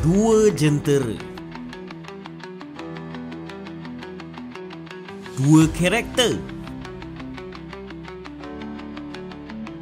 Dua jentera, dua karakter,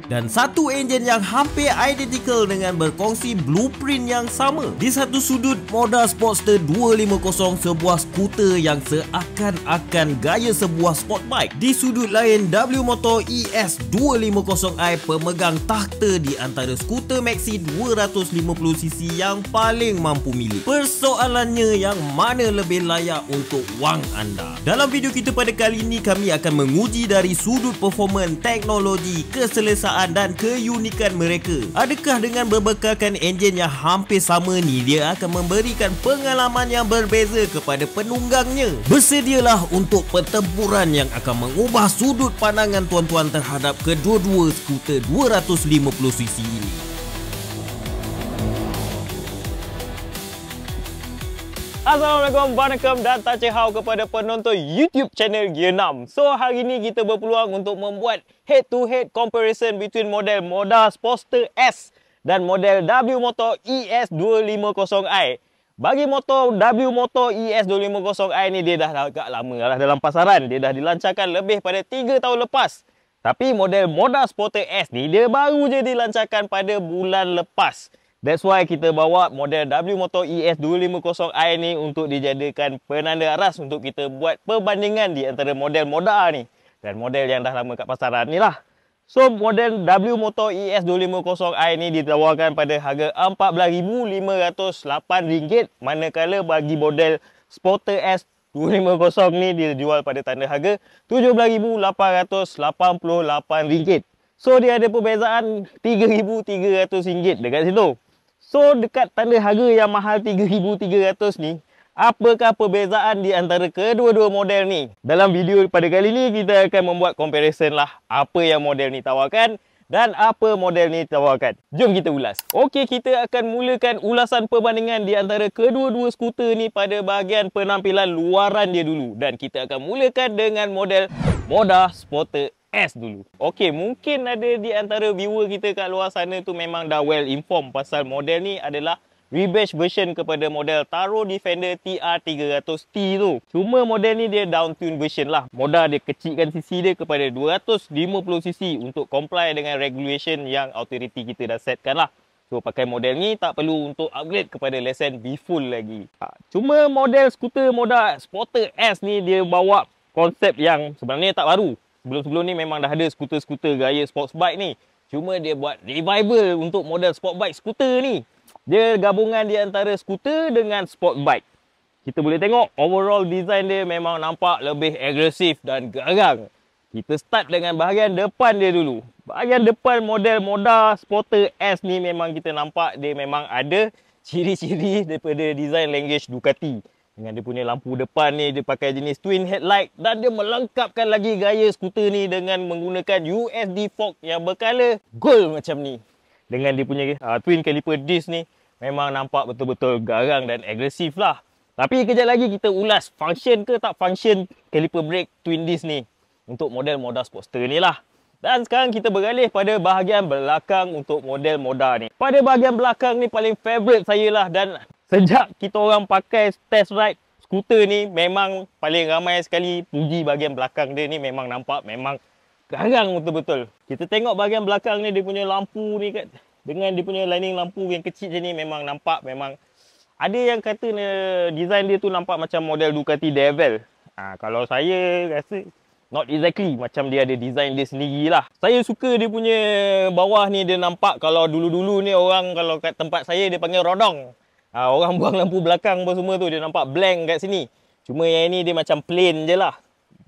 dan satu enjin yang hampir identical dengan berkongsi blueprint yang sama. Di satu sudut, Moda Sportster 250, sebuah skuter yang seakan-akan gaya sebuah sport bike. Di sudut lain, W Motor ES 250i, pemegang takhta di antara skuter maxi 250cc yang paling mampu milih. Persoalannya, yang mana lebih layak untuk wang anda? Dalam video kita pada kali ini, kami akan menguji dari sudut performance, teknologi, keselesaan dan keunikan mereka. Adakah dengan berbekalkan enjin yang hampir sama ni, dia akan memberikan pengalaman yang berbeza kepada penunggangnya? Bersedialah untuk pertempuran yang akan mengubah sudut pandangan tuan-tuan terhadap kedua-dua skuter 250cc ini. Assalamualaikum, waalaikum dan tacihau kepada penonton YouTube channel Gear 6. So, hari ni kita berpeluang untuk membuat head-to-head comparison between model Moda Sportster S dan model W Motor ES 250i. Bagi motor W Motor ES 250i ni, dia dah agak lama lah dalam pasaran. Dia dah dilancarkan lebih pada 3 tahun lepas. Tapi model Moda Sportster S ni, dia baru je dilancarkan pada bulan lepas. That's why kita bawa model W Motor ES 250i ni untuk dijadikan penanda aras untuk kita buat perbandingan di antara model Moda ni dan model yang dah lama kat pasaran ni lah. So, model W Motor ES 250i ni ditawarkan pada harga RM14,508, manakala bagi model Sportster S 250 ni dia jual pada tanda harga RM7,888. So, dia ada perbezaan RM3,300 dekat situ. So, dekat tanda harga yang mahal RM3,300 ni, apakah perbezaan di antara kedua-dua model ni? Dalam video pada kali ni, kita akan membuat comparison lah apa yang model ni tawarkan dan apa model ni tawarkan. Jom kita ulas. Okey, kita akan mulakan ulasan perbandingan di antara kedua-dua skuter ni pada bahagian penampilan luaran dia dulu. Dan kita akan mulakan dengan model Moda Sportster S dulu. Okey, mungkin ada di antara viewer kita kat luar sana tu memang dah well informed pasal model ni adalah rebadge version kepada model Taro Defender TR300T tu. Cuma model ni dia down tune version lah. Moda dia kecilkan cc dia kepada 250cc untuk comply dengan regulation yang authority kita dah setkan lah. So, pakai model ni tak perlu untuk upgrade kepada lesen B full lagi. Cuma model skuter Moda Sportster S ni dia bawa konsep yang sebenarnya tak baru. Sebelum-sebelum ni memang dah ada skuter-skuter gaya sports bike ni. Cuma dia buat revival untuk model sport bike skuter ni. Dia gabungan di antara skuter dengan sport bike. Kita boleh tengok overall design dia memang nampak lebih agresif dan garang. Kita start dengan bahagian depan dia dulu. Bahagian depan model Moda Sportster S ni memang kita nampak dia memang ada ciri-ciri daripada design language Ducati. Dengan dia punya lampu depan ni, dia pakai jenis twin headlight dan dia melengkapkan lagi gaya skuter ni dengan menggunakan USD fork yang berkala gold macam ni. Dengan dia punya twin caliper disc ni, memang nampak betul-betul garang dan agresif lah. Tapi kejap lagi kita ulas function ke tak function caliper brake twin disc ni untuk model Moda Sportster ni lah. Dan sekarang kita beralih pada bahagian belakang untuk model Moda ni. Pada bahagian belakang ni paling favourite saya lah, dan sejak kita orang pakai test ride skuter ni, memang paling ramai sekali puji bahagian belakang dia ni. Memang nampak memang garang betul-betul. Kita tengok bahagian belakang ni, dia punya lampu ni kat, dengan dia punya lining lampu yang kecil je ni, memang nampak memang ada yang kata design dia tu nampak macam model Ducati Devil. Kalau saya rasa not exactly, macam dia ada design dia sendiri lah. Saya suka dia punya bawah ni, dia nampak kalau dulu-dulu ni orang kalau kat tempat saya dia panggil rodong. Orang buang lampu belakang apa semua tu, dia nampak blank kat sini. Cuma yang ni dia macam plain je lah.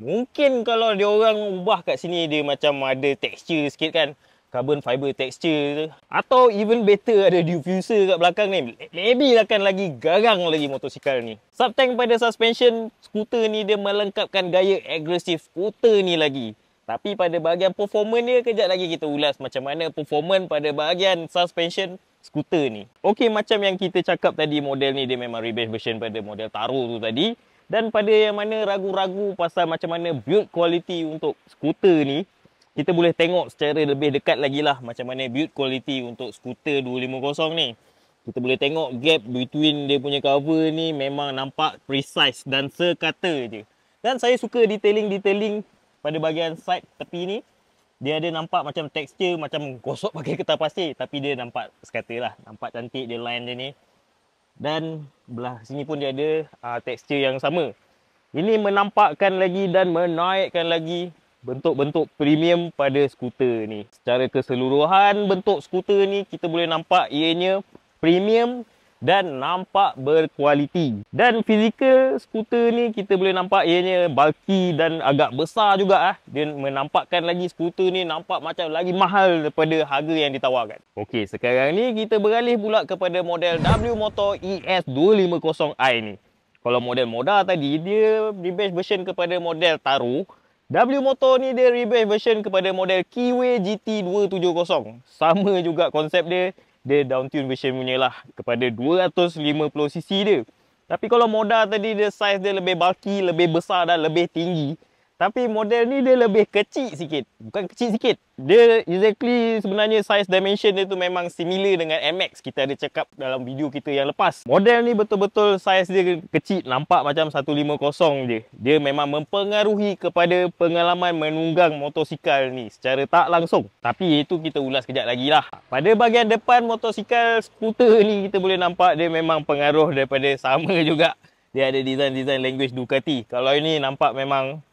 Mungkin kalau dia orang ubah kat sini, dia macam ada texture sikit kan, carbon fiber texture tu. Atau even better ada diffuser kat belakang ni, maybe akan lagi garang lagi motosikal ni. Subtank pada suspension skuter ni, dia melengkapkan gaya agresif skuter ni lagi. Tapi pada bahagian performance dia, kejap lagi kita ulas macam mana performance pada bahagian suspension skuter ni. Okey, macam yang kita cakap tadi, model ni dia memang rebadge version pada model Taro tu tadi. Dan pada yang mana ragu-ragu pasal macam mana build quality untuk skuter ni, kita boleh tengok secara lebih dekat lagi lah macam mana build quality untuk skuter 250 ni. Kita boleh tengok gap between dia punya cover ni memang nampak precise dan sekata je. Dan saya suka detailing pada bahagian side tepi ni. Dia ada nampak macam tekstur macam gosok pakai kertas pasir, tapi dia nampak sekata lah. Nampak cantik dia line dia ni. Dan belah sini pun dia ada tekstur yang sama. Ini menampakkan lagi dan menaikkan lagi bentuk-bentuk premium pada skuter ni. Secara keseluruhan bentuk skuter ni kita boleh nampak ianya premium dan nampak berkualiti. Dan fizikal skuter ni kita boleh nampak ianya bulky dan agak besar juga. Dia menampakkan lagi skuter ni nampak macam lagi mahal daripada harga yang ditawarkan. Okey, sekarang ni kita beralih pula kepada model W Motor ES250i ni. Kalau model Moda tadi dia rebase version kepada model Taro, W Motor ni dia rebase version kepada model Kiwi GT270. Sama juga konsep dia. Dia down tune version punya lah kepada 250cc dia. Tapi kalau Moda tadi dia size dia lebih bulky, lebih besar dan lebih tinggi. Tapi model ni dia lebih kecil sikit. Bukan kecil sikit. Dia exactly sebenarnya size dimension dia tu memang similar dengan MX. Kita ada cakap dalam video kita yang lepas. Model ni betul-betul size dia kecil. Nampak macam 150 je. Dia memang mempengaruhi kepada pengalaman menunggang motosikal ni secara tak langsung. Tapi itu kita ulas kejap lagi lah. Pada bahagian depan motosikal skuter ni kita boleh nampak dia memang pengaruh daripada sama juga. Dia ada design language Ducati. Kalau ini nampak memang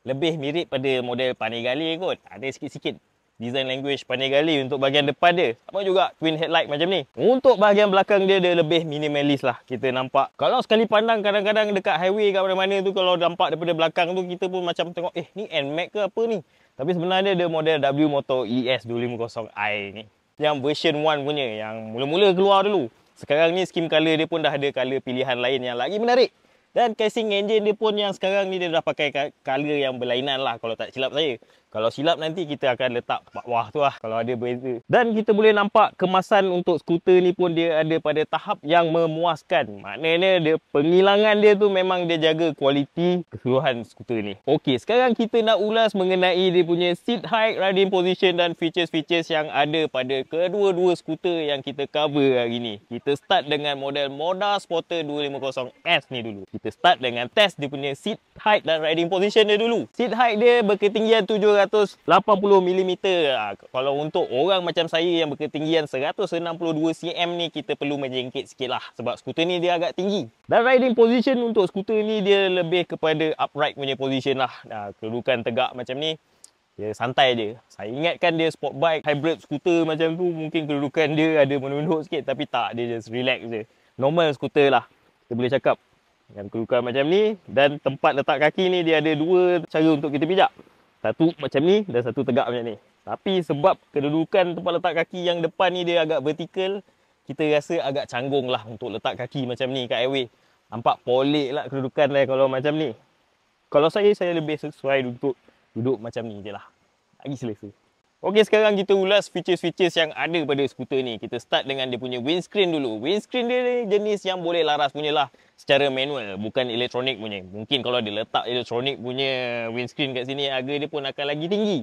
lebih mirip pada model Panigale kot. Ada sikit-sikit design language Panigale untuk bahagian depan dia. Sama juga twin headlight macam ni. Untuk bahagian belakang dia, dia lebih minimalis lah. Kita nampak. Kalau sekali pandang kadang-kadang dekat highway kat mana-mana tu, kalau nampak daripada belakang tu, kita pun macam tengok, ni NMAX ke apa ni? Tapi sebenarnya dia model W Motor ES250i ni. Yang version 1 punya, yang mula-mula keluar dulu. Sekarang ni skin color dia pun dah ada color pilihan lain yang lagi menarik. Dan casing engine dia pun yang sekarang ni dia dah pakai color yang berlainan lah kalau tak silap saya. Kalau silap nanti kita akan letak bawah tu lah kalau ada beza. Dan kita boleh nampak kemasan untuk skuter ni pun dia ada pada tahap yang memuaskan. Maknanya dia penghilangan dia tu memang dia jaga kualiti keseluruhan skuter ni. Okey, sekarang kita nak ulas mengenai dia punya seat height, riding position dan features-features yang ada pada kedua-dua skuter yang kita cover hari ni. Kita start dengan model Moda Sporter 250S ni dulu. Kita start dengan test dia punya seat height dan riding position dia dulu. Seat height dia berketinggian 780mm. Kalau untuk orang macam saya yang berketinggian 162 cm ni, kita perlu menjengkit sikit lah. Sebab skuter ni dia agak tinggi. Dan riding position untuk skuter ni dia lebih kepada upright punya position lah. Kedudukan tegak macam ni, dia santai je. Saya ingatkan dia sport bike, hybrid skuter macam tu, mungkin kedudukan dia ada menunduk sikit. Tapi tak, dia just relax je. Normal skuter lah, kita boleh cakap. Yang kedudukan macam ni. Dan tempat letak kaki ni dia ada dua cara untuk kita pijak. Satu macam ni dan satu tegak macam ni. Tapi sebab kedudukan tempat letak kaki yang depan ni dia agak vertikal, kita rasa agak canggung lah untuk letak kaki macam ni kat highway. Nampak polik lah kedudukan dia kalau macam ni. Kalau saya lebih sesuai untuk duduk macam ni je lah. Lagi selesa. Okey, sekarang kita ulas features-features yang ada pada skuter ni. Kita start dengan dia punya windscreen dulu. Windscreen dia jenis yang boleh laras punya lah secara manual, bukan elektronik punya. Mungkin kalau dia letak elektronik punya windscreen kat sini, harga dia pun akan lagi tinggi.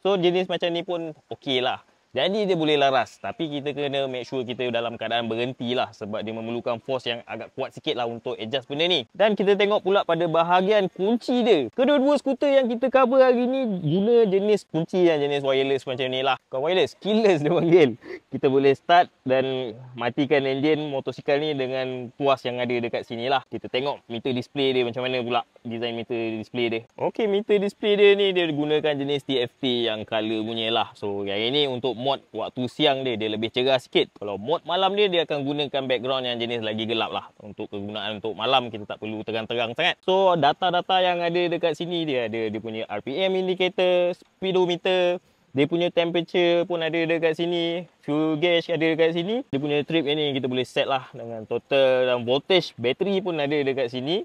So jenis macam ni pun okey lah. Jadi dia boleh laras. Tapi kita kena make sure kita dalam keadaan berhenti lah. Sebab dia memerlukan force yang agak kuat sikit lah untuk adjust benda ni. Dan kita tengok pula pada bahagian kunci dia. Kedua-dua skuter yang kita cover hari ni guna jenis kunci yang jenis wireless macam ni lah. Bukan wireless, keyless dia panggil. Kita boleh start dan matikan enjin motosikal ni dengan tuas yang ada dekat sini lah. Kita tengok meter display dia macam mana pula. Design meter display dia. Okey, meter display dia ni dia gunakan jenis TFT yang color punya lah. So yang ini untuk mod waktu siang dia lebih cerah sikit. Kalau mod malam dia akan gunakan background yang jenis lagi gelap lah. Untuk kegunaan untuk malam kita tak perlu terang-terang sangat. So data-data yang ada dekat sini dia ada dia punya RPM indicator, speedometer, dia punya temperature pun ada dekat sini, fuel gauge ada dekat sini. Dia punya trip ni kita boleh set lah dengan total, dan voltage bateri pun ada dekat sini.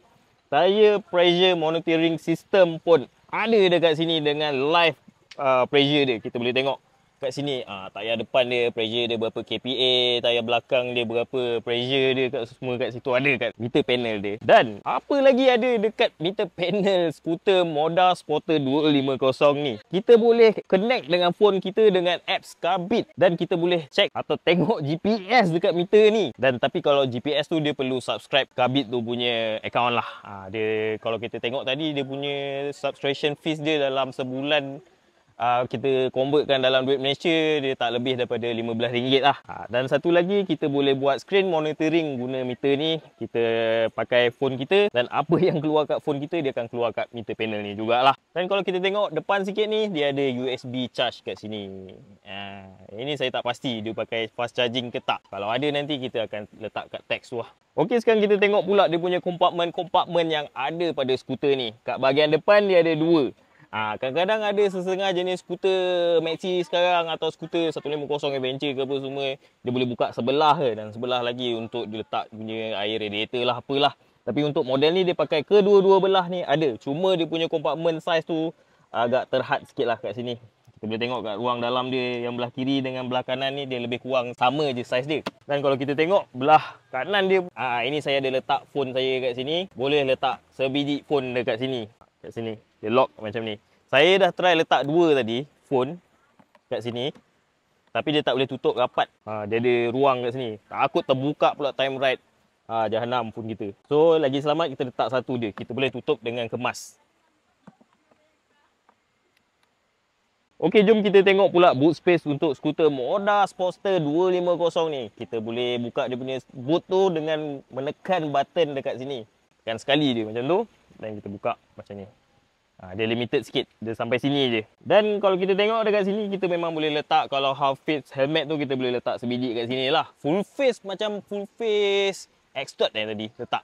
Tire pressure monitoring system pun ada dekat sini dengan live pressure dia. Kita boleh tengok kat sini. Tayar depan dia pressure dia berapa kPa, tayar belakang dia berapa pressure dia, semua kat situ ada kat meter panel dia. Dan apa lagi ada dekat meter panel skuter Moda Sporter 250 ni? Kita boleh connect dengan phone kita dengan apps Kabit dan kita boleh check atau tengok GPS dekat meter ni. Dan tapi kalau GPS tu dia perlu subscribe Kabit tu punya account lah. Dia kalau kita tengok tadi dia punya subscription fees dia dalam sebulan kita convertkan dalam duit Malaysia dia tak lebih daripada RM15 lah. Dan satu lagi kita boleh buat screen monitoring guna meter ni. Kita pakai phone kita dan apa yang keluar kat phone kita dia akan keluar kat meter panel ni jugalah. Dan kalau kita tengok depan sikit ni dia ada USB charge kat sini. Ini saya tak pasti dia pakai fast charging ke tak. Kalau ada nanti kita akan letak kat teks tu lah. Okey, sekarang kita tengok pula dia punya kompartmen yang ada pada skuter ni. Kat bahagian depan dia ada dua. Kadang-kadang ada sesetengah jenis skuter Maxi sekarang atau skuter 150 Adventure ke apa semua, dia boleh buka sebelah ke dan sebelah lagi untuk diletak punya air radiator lah apalah. Tapi untuk model ni dia pakai kedua-dua belah ni ada. Cuma dia punya kompartmen size tu agak terhad sikit lah kat sini. Kita boleh tengok kat ruang dalam dia yang belah kiri dengan belah kanan ni dia lebih kurang sama je saiz dia. Dan kalau kita tengok belah kanan dia, ini saya ada letak phone saya kat sini. Boleh letak sebiji phone dekat sini. Kat sini dia lock macam ni. Saya dah try letak dua tadi phone kat sini, tapi dia tak boleh tutup rapat. Dia ada ruang kat sini. Takut terbuka pula time ride. Jahanam phone kita. So lagi selamat kita letak satu dia. Kita boleh tutup dengan kemas. Okey, jom kita tengok pula boot space untuk skuter Moda Sportster 250 ni. Kita boleh buka dia punya boot tu dengan menekan button dekat sini. Tekan sekali dia macam tu dan kita buka macam ni. Dia limited sikit, dia sampai sini je. Dan kalau kita tengok dekat sini, kita memang boleh letak, kalau half face helmet tu kita boleh letak sebiji kat sini lah. Full face macam full face X-Dot tadi letak.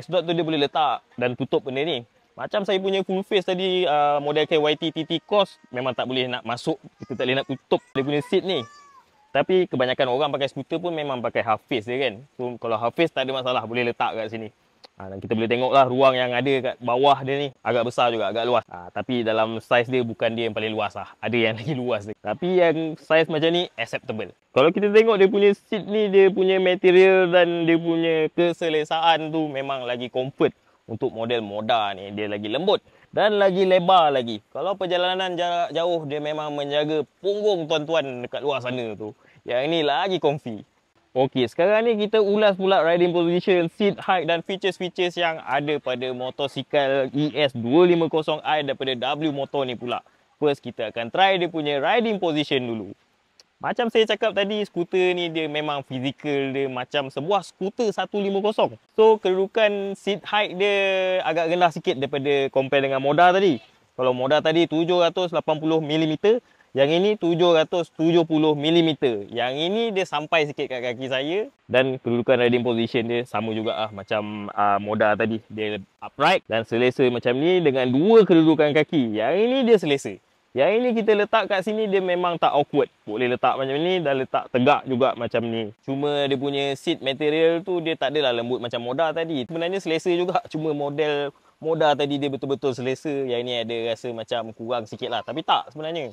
X-Dot tu dia boleh letak dan tutup benda ni. Macam saya punya full face tadi, model KYT TT Cross, memang tak boleh nak masuk, kita tak boleh nak tutup dia punya seat ni. Tapi kebanyakan orang pakai skuter pun memang pakai half face dia kan. So kalau half face tak ada masalah, boleh letak kat sini. Dan kita boleh tengoklah ruang yang ada kat bawah dia ni agak besar juga, agak luas. Tapi dalam saiz dia bukan dia yang paling luas lah. Ada yang lagi luas dia. Tapi yang saiz macam ni acceptable. Kalau kita tengok dia punya seat ni, dia punya material dan dia punya keselesaan tu memang lagi comfort. Untuk model Moda ni dia lagi lembut dan lagi lebar lagi. Kalau perjalanan jarak jauh dia memang menjaga punggung tuan-tuan dekat luar sana tu. Yang ni lagi comfy. Okey, sekarang ni kita ulas pula riding position, seat height dan features-features yang ada pada motosikal ES250i daripada W Motor ni pula. First, kita akan try dia punya riding position dulu. Macam saya cakap tadi, skuter ni dia memang fizikal dia macam sebuah skuter 150. So, kedudukan seat height dia agak rendah sikit daripada compare dengan Moda tadi. Kalau Moda tadi 780mm, yang ini 770mm. Yang ini dia sampai sikit kat kaki saya. Dan kedudukan riding position dia sama juga macam Moda tadi. Dia upright dan selesa macam ni dengan dua kedudukan kaki. Yang ini dia selesa. Yang ini kita letak kat sini dia memang tak awkward. Boleh letak macam ni dan letak tegak juga macam ni. Cuma dia punya seat material tu dia tak adalah lembut macam Moda tadi. Sebenarnya selesa juga. Cuma model Moda tadi dia betul-betul selesa. Yang ini ada rasa macam kurang sikit lah. Tapi tak sebenarnya.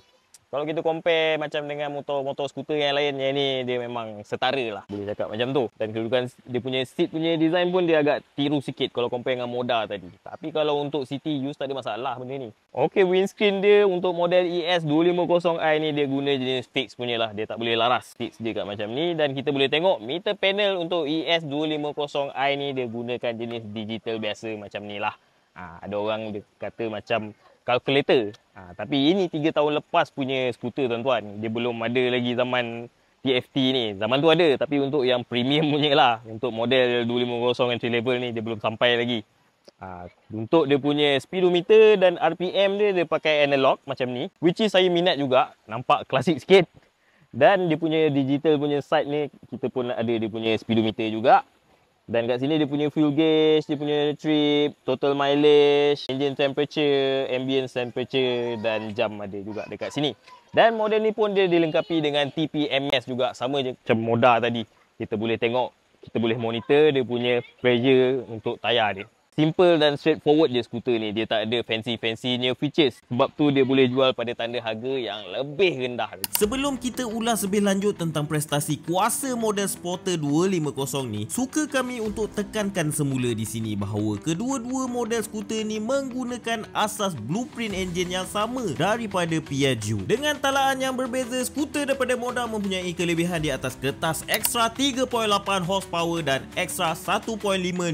Kalau kita compare macam dengan motor-motor skuter yang lain, yang ni dia memang setara lah. Boleh cakap macam tu. Dan kedudukan dia punya seat punya design pun dia agak tiru sikit kalau compare dengan Moda tadi. Tapi kalau untuk city use tak ada masalah benda ni. Okey, windscreen dia untuk model ES250i ni dia guna jenis fix punya lah. Dia tak boleh laras. Fix dia kat macam ni. Dan kita boleh tengok meter panel untuk ES250i ni dia gunakan jenis digital biasa macam ni lah. Ada orang dia kata macam kalkulator. Tapi ini 3 tahun lepas punya skuter tuan-tuan. Dia belum ada lagi zaman TFT ni. Zaman tu ada tapi untuk yang premium punya lah. Untuk model 250 entry level ni dia belum sampai lagi. Untuk dia punya speedometer dan RPM dia pakai analog macam ni. Which is saya minat juga. Nampak klasik sikit. Dan dia punya digital punya side ni kita pun ada dia punya speedometer juga. Dan kat sini dia punya fuel gauge, dia punya trip, total mileage, engine temperature, ambient temperature dan jam ada juga dekat sini. Dan model ni pun dia dilengkapi dengan TPMS juga, sama je macam Moda tadi. Kita boleh tengok, kita boleh monitor dia punya pressure untuk tayar dia. Simple dan straightforward je skuter ni. Dia tak ada fancy-fancynya features. Sebab tu dia boleh jual pada tanda harga yang lebih rendah. Sebelum kita ulas lebih lanjut tentang prestasi kuasa model Sporter 250 ni, suka kami untuk tekankan semula di sini bahawa kedua-dua model skuter ni menggunakan asas blueprint enjin yang sama daripada Piaggio. Dengan talaan yang berbeza, skuter daripada Moda mempunyai kelebihan di atas kertas ekstra 3.8 horsepower dan ekstra 1.5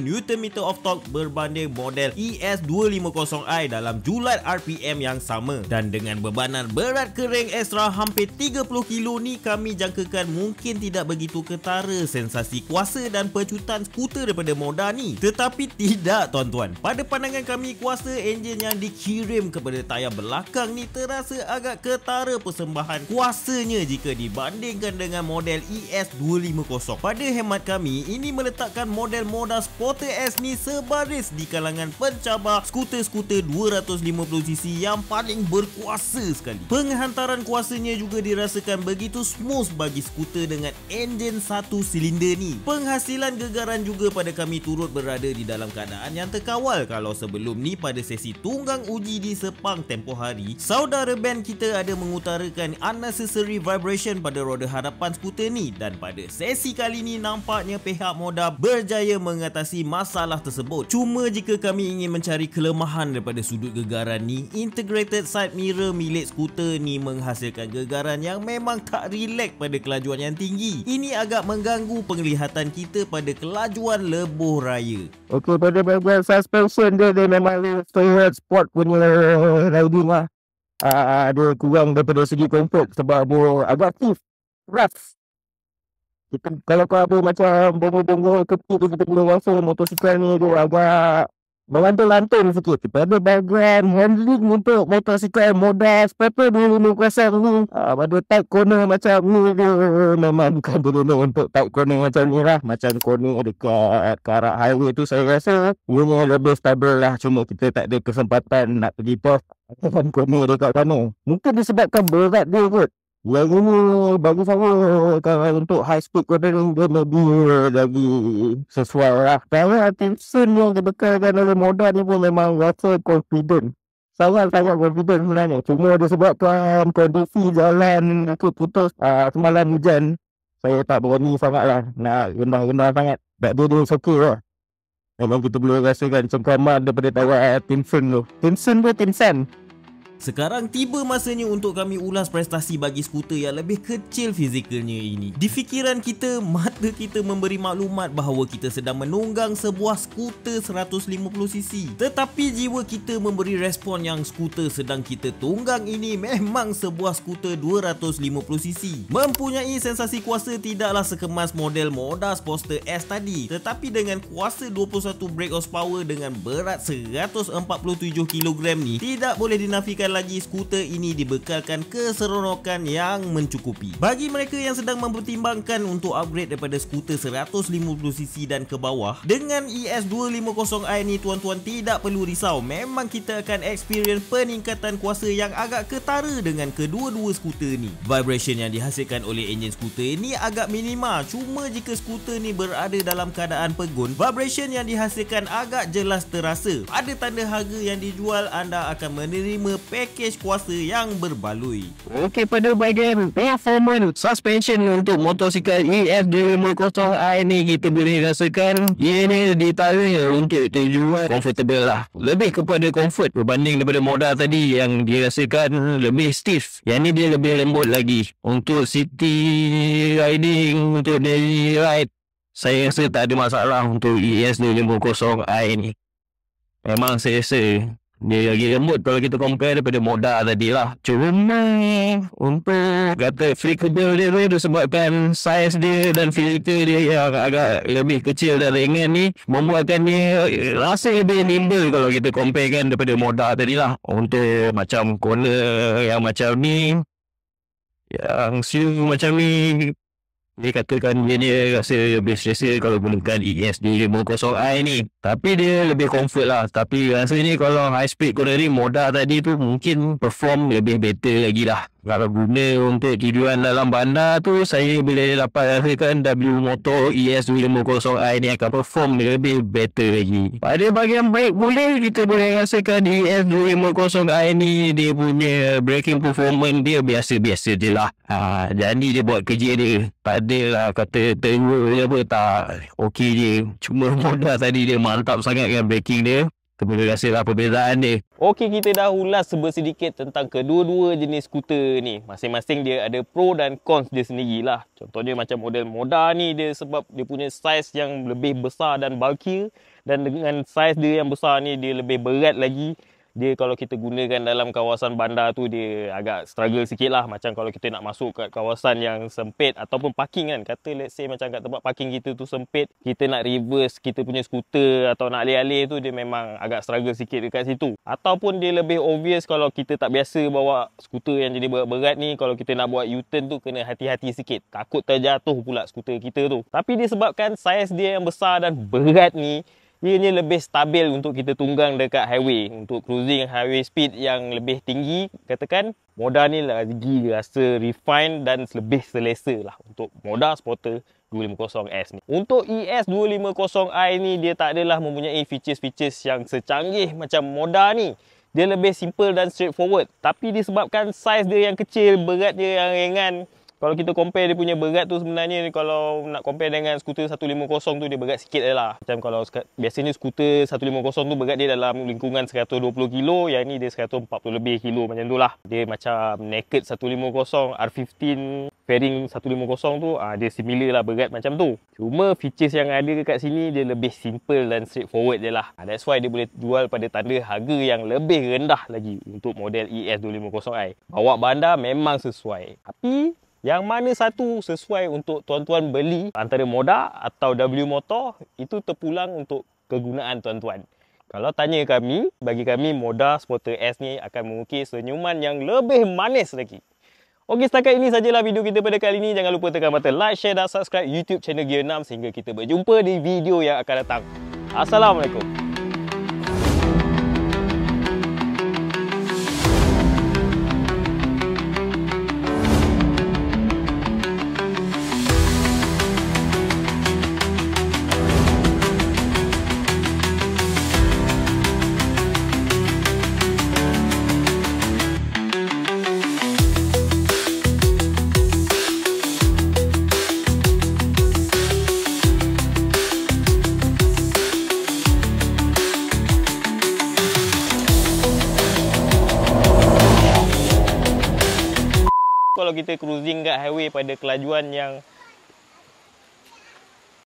Nm of torque berbanding model ES250i dalam julat RPM yang sama. Dan dengan bebanan berat kering ekstra hampir 30 kilo ni, kami jangkakan mungkin tidak begitu ketara sensasi kuasa dan pecutan skuter daripada Moda ni. Tetapi tidak tuan-tuan. Pada pandangan kami, kuasa enjin yang dikirim kepada tayar belakang ni terasa agak ketara persembahan kuasanya jika dibandingkan dengan model ES250. Pada hemat kami, ini meletakkan model Moda Sporter S ni sebaris di kalangan pencabar skuter-skuter 250cc yang paling berkuasa sekali. Penghantaran kuasanya juga dirasakan begitu smooth bagi skuter dengan enjin satu silinder ni. Penghasilan gegaran juga pada kami turut berada di dalam keadaan yang terkawal. Kalau sebelum ni pada sesi tunggang uji di Sepang tempoh hari, saudara band kita ada mengutarakan unnecessary vibration pada roda hadapan skuter ni, dan pada sesi kali ni nampaknya pihak Moda berjaya mengatasi masalah tersebut. Cuma jika kami ingin mencari kelemahan daripada sudut gegaran ni, integrated side mirror milik skuter ni menghasilkan gegaran yang memang tak relax pada kelajuan yang tinggi. Ini agak mengganggu penglihatan kita pada kelajuan lebuh raya. Okey, pada bahagian suspension dia memang standard sport punya riding lah. Dia kurang daripada segi comfort sebab agak stiff, rough. Kita, kalau kau macam bonggol-bonggol kepuk kita boleh rasa motosikal ni dia agak berlantun-lantun sikit. Pada background handling untuk motosikal Moda Sporter 250 ni, pada tight corner macam ni dia memang bukan berguna untuk tight corner macam ni lah. Macam corner dekat ke arah highway tu saya rasa dia lebih stabil lah. Cuma kita tak ada kesempatan nak pergi pos macam corner dekat sana. Mungkin disebabkan berat dia kot. Yang ini bagi saya kalau untuk high speed cornering dia lebih lagi sesuai lah. Karena Atkinson yang dibekalkan oleh Moda ni pun memang rasa confident. Sangat-sangat confident sebenarnya. Cuma disebabkan kondisi jalan putus semalam hujan, saya tak berani sangat lah nak rendah-rendah sangat. Tak ada dia suka lah. Memang kita boleh rasakan cengkaman daripada tayar Atkinson tu. Atkinson. Sekarang tiba masanya untuk kami ulas prestasi bagi skuter yang lebih kecil fizikalnya ini. Di fikiran kita, mata kita memberi maklumat bahawa kita sedang menunggang sebuah skuter 150cc. Tetapi jiwa kita memberi respon yang skuter sedang kita tunggang ini memang sebuah skuter 250cc. Mempunyai sensasi kuasa tidaklah sekemas model Moda Sporter S tadi, tetapi dengan kuasa 21 brake horsepower dengan berat 147 kg ni, tidak boleh dinafikan lagi skuter ini dibekalkan keseronokan yang mencukupi. Bagi mereka yang sedang mempertimbangkan untuk upgrade daripada skuter 150cc dan ke bawah, dengan ES250i ni tuan-tuan tidak perlu risau. Memang kita akan experience peningkatan kuasa yang agak ketara dengan kedua-dua skuter ni. Vibration yang dihasilkan oleh enjin skuter ini agak minima. Cuma jika skuter ni berada dalam keadaan pegun, vibration yang dihasilkan agak jelas terasa. Pada tanda harga yang dijual, anda akan menerima pakej kuasa yang berbaloi. Okey, pada bahagian performance suspension untuk motosikal ES250i ni, kita boleh rasakan ia ni ditaruh untuk dijual comfortable lah. Lebih kepada comfort berbanding daripada Moda tadi yang dirasakan lebih stiff. Yang ni dia lebih lembut lagi. Untuk city riding, untuk daily ride, saya rasa tak ada masalah untuk ES250i ni. Memang saya rasa dia lagi lembut kalau kita compare daripada Moda tadi lah. Cuma untuk kata flexible dia tu disebabkan saiz dia dan filter dia yang agak lebih kecil dan ringan ni, membuatkan dia rasa lebih nimble kalau kita compare kan daripada Moda tadi lah. Untuk macam corner yang macam ni, yang siu macam ni, dia katakan dia rasa lebih selesa kalau gunakan ES250i ni. Tapi dia lebih comfort lah. Tapi rasanya kalau high speed cornering Moda tadi tu mungkin perform lebih better lagi lah. Kalau guna untuk tujuan dalam bandar tu, saya boleh dapat rasakan W Motor ES250i ni akan perform lebih better lagi. Pada bahagian brake boleh, kita boleh rasakan ES250i ni dia punya braking performance dia biasa-biasa je lah. Jadi dia buat kerja dia. Tak adalah kata teruk je apa, tak. Okey je. Cuma modal tadi dia mantap sangat kan braking dia. Kita boleh rasalah perbezaan dia. Okey, kita dah ulas sedikit tentang kedua-dua jenis skuter ni. Masing-masing dia ada pro dan cons dia sendirilah. Contohnya macam model Moda ni, dia sebab dia punya saiz yang lebih besar dan bulky. Dan dengan saiz dia yang besar ni, dia lebih berat lagi. Dia kalau kita gunakan dalam kawasan bandar tu, dia agak struggle sikit lah. Macam kalau kita nak masuk kat kawasan yang sempit ataupun parking kan. Kata let's say macam kat tempat parking kita tu sempit, kita nak reverse kita punya skuter atau nak alih-alih tu, dia memang agak struggle sikit dekat situ. Ataupun dia lebih obvious kalau kita tak biasa bawa skuter yang jadi berat-berat ni. Kalau kita nak buat U-turn tu, kena hati-hati sikit. Takut terjatuh pula skuter kita tu. Tapi disebabkan saiz dia yang besar dan berat ni, ianya lebih stabil untuk kita tunggang dekat highway. Untuk cruising highway speed yang lebih tinggi, katakan Moda ni lagi rasa refine dan lebih selesa lah untuk Moda Sporter 250S ni. Untuk ES250i ni, dia tak adalah mempunyai features-features yang secanggih macam Moda ni. Dia lebih simple dan straightforward. Tapi disebabkan saiz dia yang kecil, berat dia yang ringan, kalau kita compare dia punya berat tu, sebenarnya kalau nak compare dengan skuter 150 tu, dia berat sikit je lah. Macam kalau biasanya skuter 150 tu berat dia dalam lingkungan 120 kilo, yang ni dia 140 lebih kilo macam tu lah. Dia macam naked 150, R15 fairing 150 tu, dia similar lah berat macam tu. Cuma features yang ada dekat sini dia lebih simple dan straightforward je lah. That's why dia boleh jual pada tanda harga yang lebih rendah lagi untuk model ES250i. Bawa bandar memang sesuai. Tapi yang mana satu sesuai untuk tuan-tuan beli antara Moda atau W Motor, itu terpulang untuk kegunaan tuan-tuan. Kalau tanya kami, bagi kami Moda Sporter S ni akan mengukir senyuman yang lebih manis lagi. Okey, setakat ini sajalah video kita pada kali ini. Jangan lupa tekan button like, share dan subscribe YouTube channel Gear 6 sehingga kita berjumpa di video yang akan datang. Assalamualaikum. Kalau kita cruising kat highway pada kelajuan yang